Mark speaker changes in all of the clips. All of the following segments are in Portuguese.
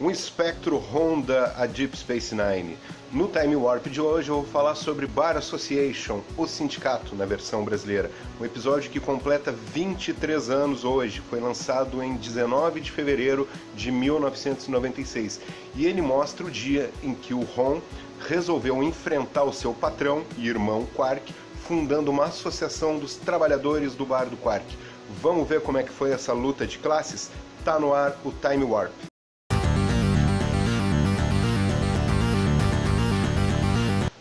Speaker 1: Um espectro ronda a Deep Space Nine. No Time Warp de hoje eu vou falar sobre Bar Association, o sindicato na versão brasileira. Um episódio que completa 23 anos hoje, foi lançado em 19 de fevereiro de 1996. E ele mostra o dia em que o Ron resolveu enfrentar o seu patrão e irmão Quark, fundando uma associação dos trabalhadores do Bar do Quark. Vamos ver como é que foi essa luta de classes? Tá no ar o Time Warp.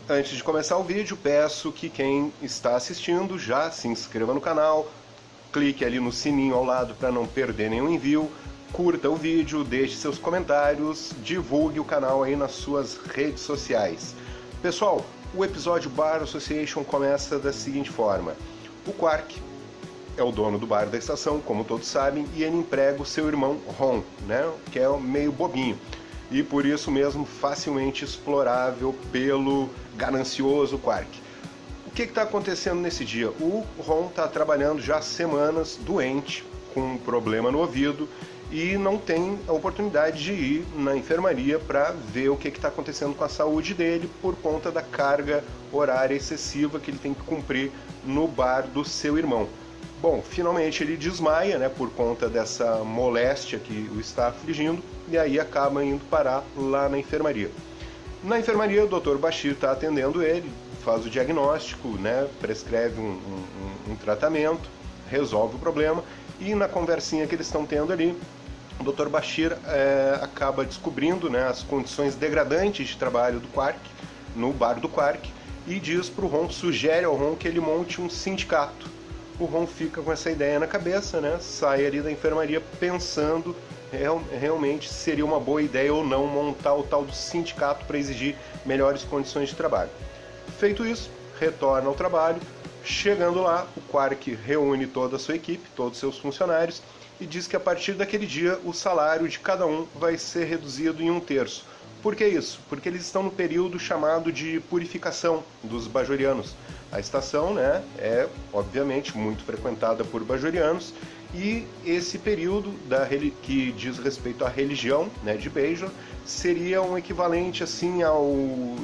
Speaker 1: Antes de começar o vídeo, peço que quem está assistindo já se inscreva no canal, clique ali no sininho ao lado para não perder nenhum envio, curta o vídeo, deixe seus comentários, divulgue o canal aí nas suas redes sociais. Pessoal, o episódio Bar Association começa da seguinte forma: o Quark é o dono do bar da estação, como todos sabem, e ele emprega o seu irmão Ron, né, que é meio bobinho, e por isso mesmo facilmente explorável pelo ganancioso Quark. O que está acontecendo nesse dia? O Ron está trabalhando já há semanas doente, com um problema no ouvido, e não tem a oportunidade de ir na enfermaria para ver o que está acontecendo com a saúde dele por conta da carga horária excessiva que ele tem que cumprir no bar do seu irmão. Bom, finalmente ele desmaia, né, por conta dessa moléstia que o está afligindo, e aí acaba indo parar lá na enfermaria. Na enfermaria, o Dr. Bashir está atendendo ele, faz o diagnóstico, né, prescreve um tratamento, resolve o problema, e na conversinha que eles estão tendo ali, o Dr. Bashir acaba descobrindo, né, as condições degradantes de trabalho do Quark, no bar do Quark, e diz para o Ron, sugere ao Ron que ele monte um sindicato. O Ron fica com essa ideia na cabeça, né? Sai ali da enfermaria pensando realmente se seria uma boa ideia ou não montar o tal do sindicato para exigir melhores condições de trabalho. Feito isso, retorna ao trabalho. Chegando lá, o Quark reúne toda a sua equipe, todos os seus funcionários, e diz que a partir daquele dia o salário de cada um vai ser reduzido em 1/3. Por que isso? Porque eles estão no período chamado de purificação dos bajorianos. A estação, né, é obviamente muito frequentada por bajorianos, e esse período que diz respeito à religião, né, de Bajor seria um equivalente assim ao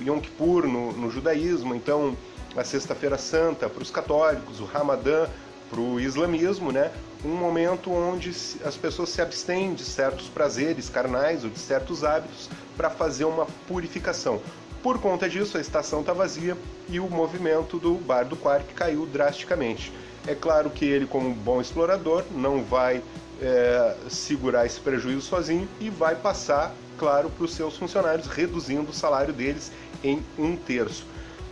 Speaker 1: Yom Kippur no judaísmo. Então a Sexta-feira Santa para os católicos, o Ramadã para o islamismo, né, um momento onde as pessoas se abstêm de certos prazeres carnais ou de certos hábitos para fazer uma purificação. Por conta disso, a estação está vazia e o movimento do bar do Quark caiu drasticamente. É claro que ele, como bom explorador, não vai segurar esse prejuízo sozinho e vai passar, claro, para os seus funcionários, reduzindo o salário deles em 1/3.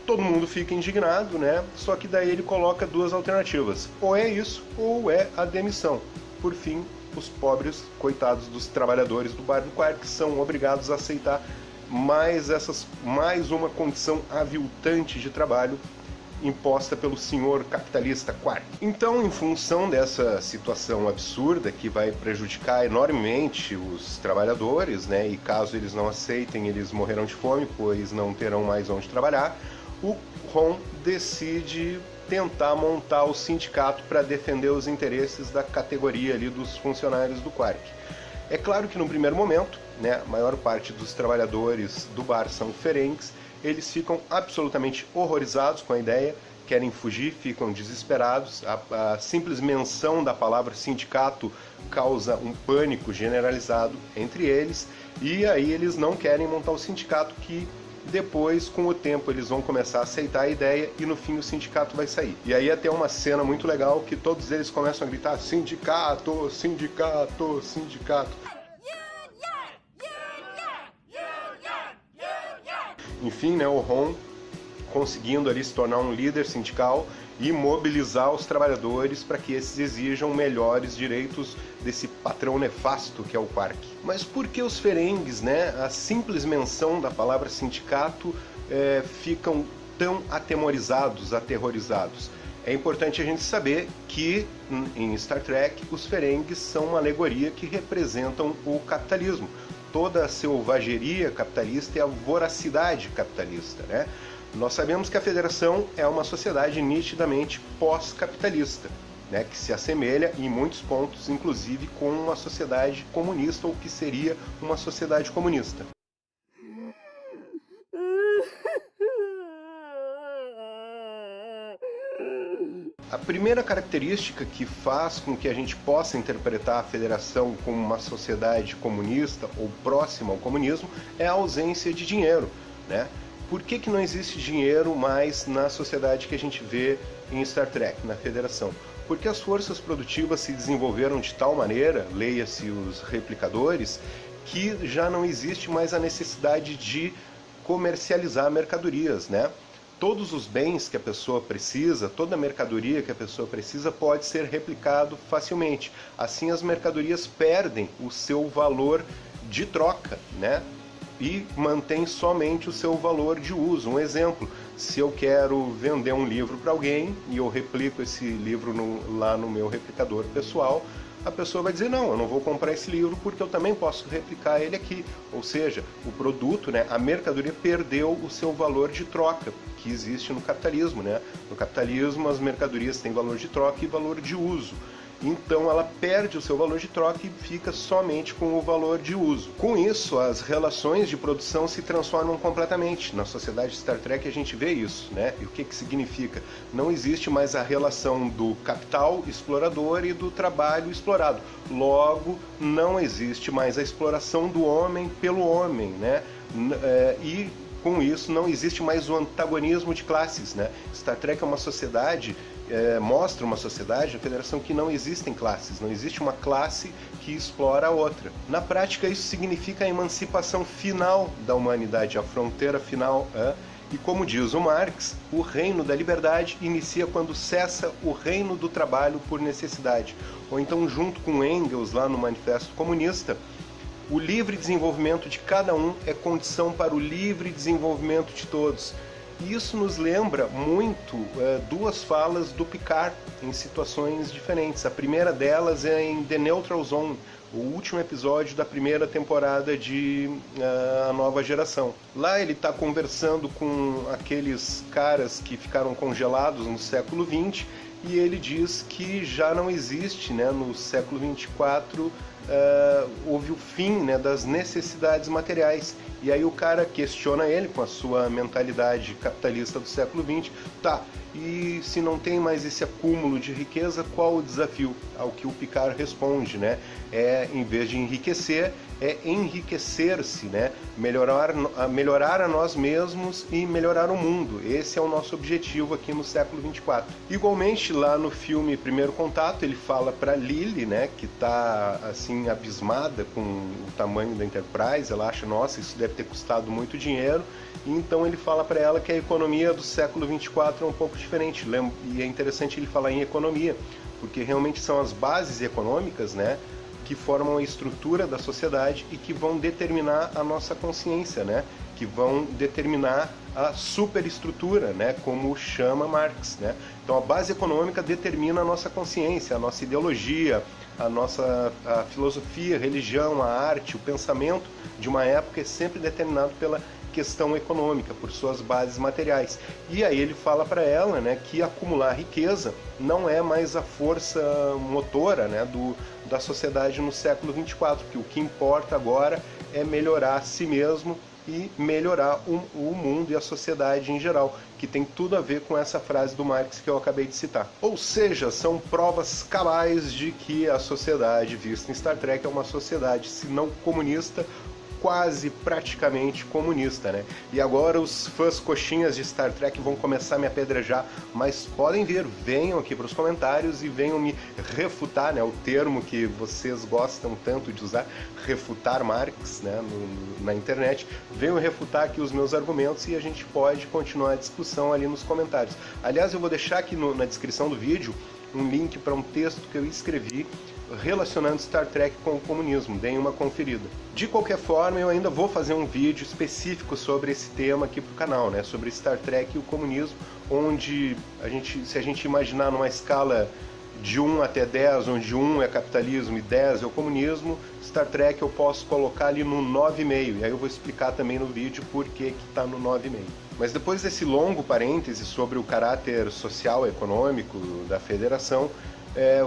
Speaker 1: Todo mundo fica indignado, né? Só que daí ele coloca duas alternativas: ou é isso, ou é a demissão. Por fim, os pobres, coitados dos trabalhadores do bar do Quark, são obrigados a aceitar mais uma condição aviltante de trabalho imposta pelo senhor capitalista Quark. Então, em função dessa situação absurda que vai prejudicar enormemente os trabalhadores, né, e caso eles não aceitem, eles morrerão de fome, pois não terão mais onde trabalhar, o Ron decide tentar montar o sindicato para defender os interesses da categoria ali dos funcionários do Quark. É claro que no primeiro momento, né, a maior parte dos trabalhadores do bar são Ferengs, eles ficam absolutamente horrorizados com a ideia, querem fugir, ficam desesperados. A simples menção da palavra sindicato causa um pânico generalizado entre eles, e aí eles não querem montar o sindicato, que depois, com o tempo, eles vão começar a aceitar a ideia e no fim o sindicato vai sair. E aí até uma cena muito legal que todos eles começam a gritar: sindicato, sindicato, sindicato. Enfim, né, o Ron conseguindo ali se tornar um líder sindical e mobilizar os trabalhadores para que esses exijam melhores direitos desse patrão nefasto que é o Quark. Mas por que os Ferengs, né, a simples menção da palavra sindicato, ficam tão aterrorizados? É importante a gente saber que em Star Trek os Ferengs são uma alegoria que representam o capitalismo. Toda a selvageria capitalista e a voracidade capitalista, né? Nós sabemos que a Federação é uma sociedade nitidamente pós-capitalista. né, que se assemelha em muitos pontos, inclusive com uma sociedade comunista, ou que seria uma sociedade comunista. A primeira característica que faz com que a gente possa interpretar a federação como uma sociedade comunista ou próxima ao comunismo é a ausência de dinheiro, né? Por que não existe dinheiro mais na sociedade que a gente vê em Star Trek, na Federação? Porque as forças produtivas se desenvolveram de tal maneira, leia-se os replicadores, que já não existe mais a necessidade de comercializar mercadorias, né? Todos os bens que a pessoa precisa, toda a mercadoria que a pessoa precisa pode ser replicado facilmente. Assim as mercadorias perdem o seu valor de troca, né? E mantém somente o seu valor de uso. Um exemplo, se eu quero vender um livro para alguém e eu replico esse livro lá no meu replicador pessoal, a pessoa vai dizer, não, eu não vou comprar esse livro porque eu também posso replicar ele aqui. Ou seja, o produto, né, a mercadoria perdeu o seu valor de troca, que existe no capitalismo, né? No capitalismo as mercadorias têm valor de troca e valor de uso. Então ela perde o seu valor de troca e fica somente com o valor de uso. Com isso, as relações de produção se transformam completamente. Na sociedade Star Trek a gente vê isso, né? E o que significa? Não existe mais a relação do capital explorador e do trabalho explorado. Logo, não existe mais a exploração do homem pelo homem, né? E com isso não existe mais o antagonismo de classes, né? Star Trek é uma sociedade, mostra uma sociedade, a Federação, que não existem classes, não existe uma classe que explora a outra. Na prática isso significa a emancipação final da humanidade, a fronteira final. E como diz o Marx, o reino da liberdade inicia quando cessa o reino do trabalho por necessidade. Ou então, junto com Engels lá no Manifesto Comunista, o livre desenvolvimento de cada um é condição para o livre desenvolvimento de todos. E isso nos lembra muito duas falas do Picard em situações diferentes. A primeira delas é em The Neutral Zone, o último episódio da primeira temporada de A Nova Geração. Lá ele está conversando com aqueles caras que ficaram congelados no século XX e ele diz que já não existe, né, no século 24, houve o fim, né, das necessidades materiais. E aí o cara questiona ele com a sua mentalidade capitalista do século XX, tá, e se não tem mais esse acúmulo de riqueza, qual o desafio? Ao que o Picard responde, né? Em vez de enriquecer, é enriquecer-se, né? Melhorar a nós mesmos e melhorar o mundo. Esse é o nosso objetivo aqui no século 24. Igualmente, lá no filme Primeiro Contato, ele fala para Lily, né, que está assim abismada com o tamanho da Enterprise. Ela acha, nossa, isso deve ter custado muito dinheiro. E então ele fala para ela que a economia do século 24 é um pouco diferente. E é interessante ele falar em economia, porque realmente são as bases econômicas, né, que formam a estrutura da sociedade e que vão determinar a nossa consciência, né? Que vão determinar a superestrutura, né? Como chama Marx, né? Então a base econômica determina a nossa consciência, a nossa ideologia, a filosofia, a religião, a arte, o pensamento de uma época é sempre determinado pela questão econômica, por suas bases materiais. E aí ele fala para ela, né, que acumular riqueza não é mais a força motora, né, da sociedade no século 24, que o que importa agora é melhorar a si mesmo e melhorar o mundo e a sociedade em geral, que tem tudo a ver com essa frase do Marx que eu acabei de citar. Ou seja, são provas cabais de que a sociedade vista em Star Trek é uma sociedade, se não comunista, quase praticamente comunista, né? E agora os fãs coxinhas de Star Trek vão começar a me apedrejar, mas podem vir, venham aqui para os comentários e venham me refutar, né? O termo que vocês gostam tanto de usar, refutar Marx, né? Na internet, venham refutar aqui os meus argumentos e a gente pode continuar a discussão ali nos comentários. Aliás, eu vou deixar aqui na descrição do vídeo um link para um texto que eu escrevi relacionando Star Trek com o comunismo, deem uma conferida. De qualquer forma, eu ainda vou fazer um vídeo específico sobre esse tema aqui pro canal, né, sobre Star Trek e o comunismo, onde se a gente imaginar numa escala de 1 até 10, onde 1 é capitalismo e 10 é o comunismo, Star Trek eu posso colocar ali no 9,5, e aí eu vou explicar também no vídeo por que está no 9,5. Mas depois desse longo parêntese sobre o caráter social e econômico da Federação,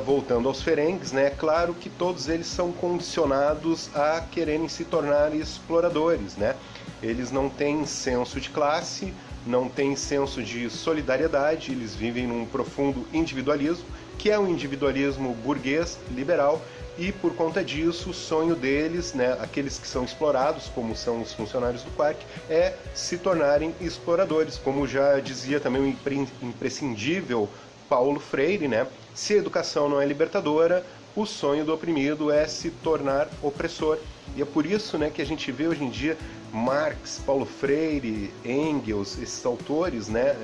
Speaker 1: voltando aos Ferengues, né, é claro que todos eles são condicionados a quererem se tornar exploradores, né? Eles não têm senso de classe, não têm senso de solidariedade, eles vivem num profundo individualismo, que é um individualismo burguês, liberal, e por conta disso o sonho deles, né, aqueles que são explorados, como são os funcionários do Quark, é se tornarem exploradores, como já dizia também o imprescindível Paulo Freire, né? Se a educação não é libertadora, o sonho do oprimido é se tornar opressor. E é por isso, né, que a gente vê hoje em dia Marx, Paulo Freire, Engels, esses autores, né,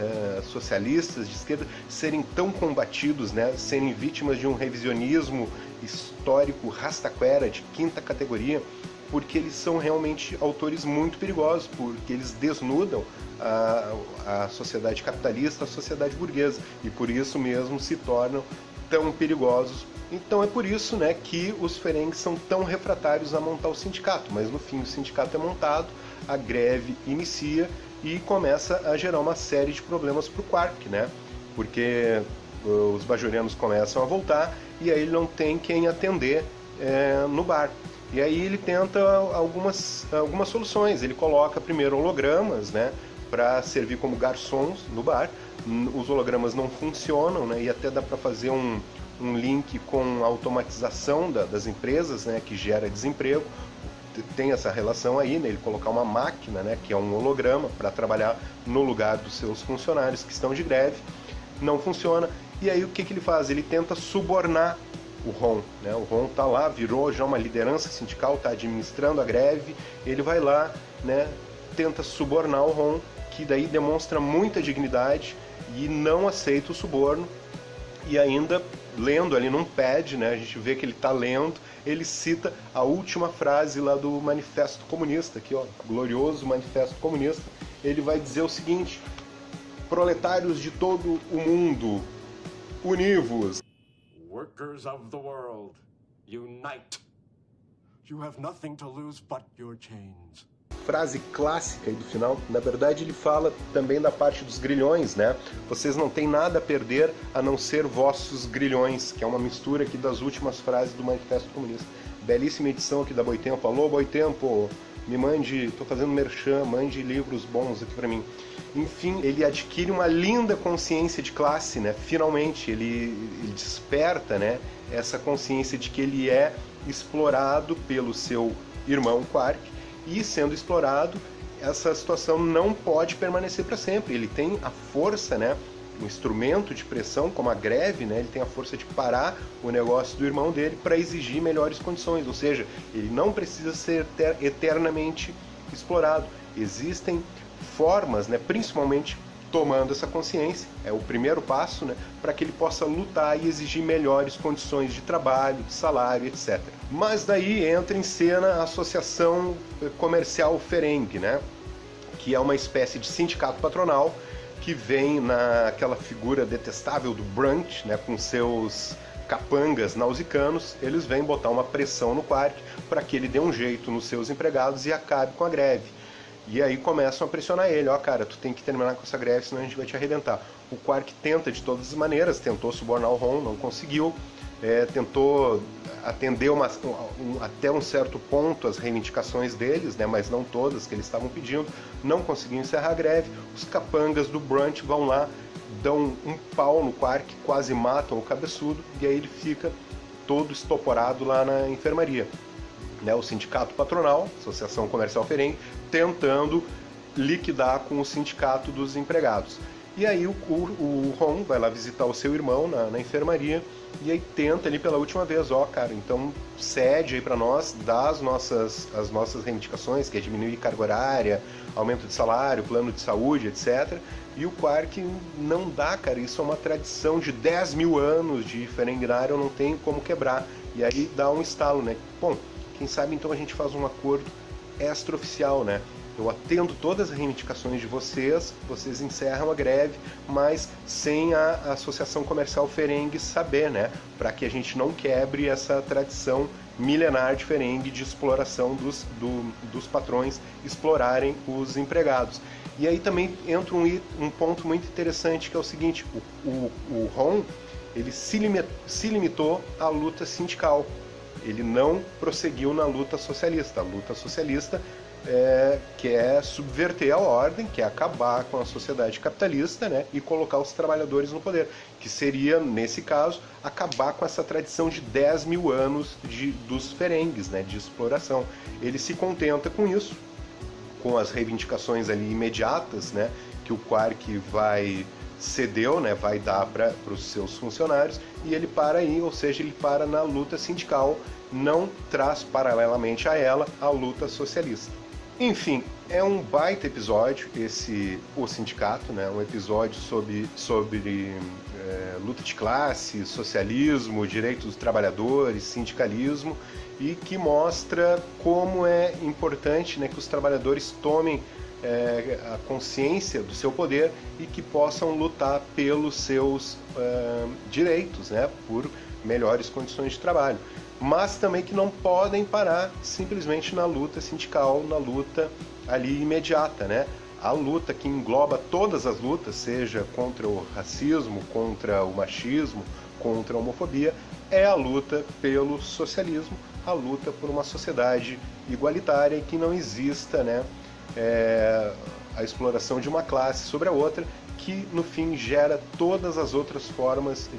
Speaker 1: socialistas de esquerda, serem tão combatidos, né, serem vítimas de um revisionismo histórico rastaquera de quinta categoria, porque eles são realmente autores muito perigosos, porque eles desnudam a sociedade capitalista, a sociedade burguesa, e por isso mesmo se tornam tão perigosos. Então é por isso, né, que os Ferengues são tão refratários a montar o sindicato, mas no fim o sindicato é montado, a greve inicia e começa a gerar uma série de problemas para o Quark, né, porque os bajorianos começam a voltar e aí ele não tem quem atender no bar. E aí ele tenta algumas soluções. Ele coloca primeiro hologramas, né, para servir como garçons no bar. Os hologramas não funcionam, né, e até dá para fazer um link com a automatização das empresas, né, que gera desemprego. Tem essa relação aí, né, ele colocar uma máquina, né, que é um holograma, para trabalhar no lugar dos seus funcionários que estão de greve. Não funciona. E aí o que ele faz? Ele tenta subornar o Ron, né? O Ron tá lá, virou já uma liderança sindical, tá administrando a greve, ele vai lá, né, tenta subornar o Ron, que daí demonstra muita dignidade e não aceita o suborno, e ainda lendo ali num pad, né, a gente vê que ele tá lendo, ele cita a última frase lá do Manifesto Comunista, aqui ó, glorioso Manifesto Comunista. Ele vai dizer o seguinte: proletários de todo o mundo, univos.
Speaker 2: Workers of the world, unite. You have nothing to lose but your chains.
Speaker 1: Frase clássica aí do final. Na verdade ele fala também da parte dos grilhões, né? Vocês não têm nada a perder a não ser vossos grilhões, que é uma mistura aqui das últimas frases do Manifesto Comunista. Belíssima edição aqui da Boitempo. Alô, Boitempo, me mande, tô fazendo merchan, mande livros bons aqui pra mim. Enfim, ele adquire uma linda consciência de classe, né? Finalmente, ele desperta, né, essa consciência de que ele é explorado pelo seu irmão Quark, e sendo explorado, essa situação não pode permanecer para sempre. Ele tem a força, né, um instrumento de pressão, como a greve, né, ele tem a força de parar o negócio do irmão dele para exigir melhores condições, ou seja, ele não precisa ser eternamente explorado. Existem formas, né, principalmente tomando essa consciência, é o primeiro passo, né, para que ele possa lutar e exigir melhores condições de trabalho, de salário, etc. Mas daí entra em cena a Associação Comercial Ferengue, né, que é uma espécie de sindicato patronal que vem naquela figura detestável do Brunch, né, com seus capangas nausicanos. Eles vêm botar uma pressão no Quark para que ele dê um jeito nos seus empregados e acabe com a greve. E aí começam a pressionar ele, ó, cara, tu tem que terminar com essa greve, senão a gente vai te arrebentar. O Quark tenta de todas as maneiras, tentou subornar o Ron, não conseguiu, tentou atender até um certo ponto as reivindicações deles, né, mas não todas que eles estavam pedindo, não conseguiu encerrar a greve. Os capangas do Brunch vão lá, dão um pau no Quark, quase matam o cabeçudo, e aí ele fica todo estoporado lá na enfermaria. Né, o sindicato patronal, Associação Comercial Ferengue, tentando liquidar com o sindicato dos empregados. E aí o Ron vai lá visitar o seu irmão na enfermaria e aí tenta ali pela última vez, ó, cara, então cede aí para nós, dá as nossas reivindicações, que é diminuir carga horária, aumento de salário, plano de saúde, etc. E o Quark não dá, cara, isso é uma tradição de 10 mil anos de Ferenginário, eu não tenho como quebrar. E aí dá um estalo, né? Bom, quem sabe então a gente faz um acordo extraoficial, né? Eu atendo todas as reivindicações de vocês, vocês encerram a greve, mas sem a Associação Comercial Ferengue saber, né? Para que a gente não quebre essa tradição milenar de Ferengue de exploração dos patrões explorarem os empregados. E aí também entra um ponto muito interessante, que é o seguinte: o Ron, ele se limitou à luta sindical. Ele não prosseguiu na luta socialista. A luta socialista quer subverter a ordem, quer acabar com a sociedade capitalista, né, e colocar os trabalhadores no poder, que seria, nesse caso, acabar com essa tradição de 10 mil anos dos ferengues, né, de exploração. Ele se contenta com isso, com as reivindicações ali imediatas, né, que o Quark cedeu, né, vai dar para os seus funcionários, e ele para aí, ou seja, ele para na luta sindical, não traz paralelamente a ela a luta socialista. Enfim, é um baita episódio O Sindicato, né, um episódio sobre luta de classe, socialismo, direitos dos trabalhadores, sindicalismo, e que mostra como é importante, né, que os trabalhadores tomem a consciência do seu poder e que possam lutar pelos seus direitos, né, por melhores condições de trabalho. Mas também que não podem parar simplesmente na luta sindical, na luta ali imediata, né? A luta que engloba todas as lutas, seja contra o racismo, contra o machismo, contra a homofobia, é a luta pelo socialismo, a luta por uma sociedade igualitária e que não exista, né, a exploração de uma classe sobre a outra, que no fim gera todas as outras formas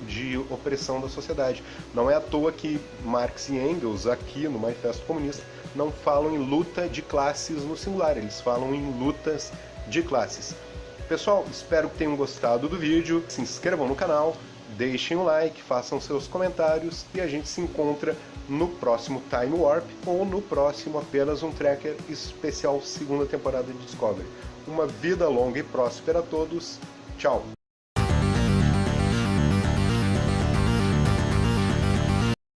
Speaker 1: de opressão da sociedade. Não é à toa que Marx e Engels, aqui no Manifesto Comunista, não falam em luta de classes no singular, eles falam em lutas de classes. Pessoal, espero que tenham gostado do vídeo, se inscrevam no canal, deixem o like, façam seus comentários e a gente se encontra no próximo Time Warp ou no próximo Apenas um Tracker especial segunda temporada de Discovery. Uma vida longa e próspera a todos. Tchau!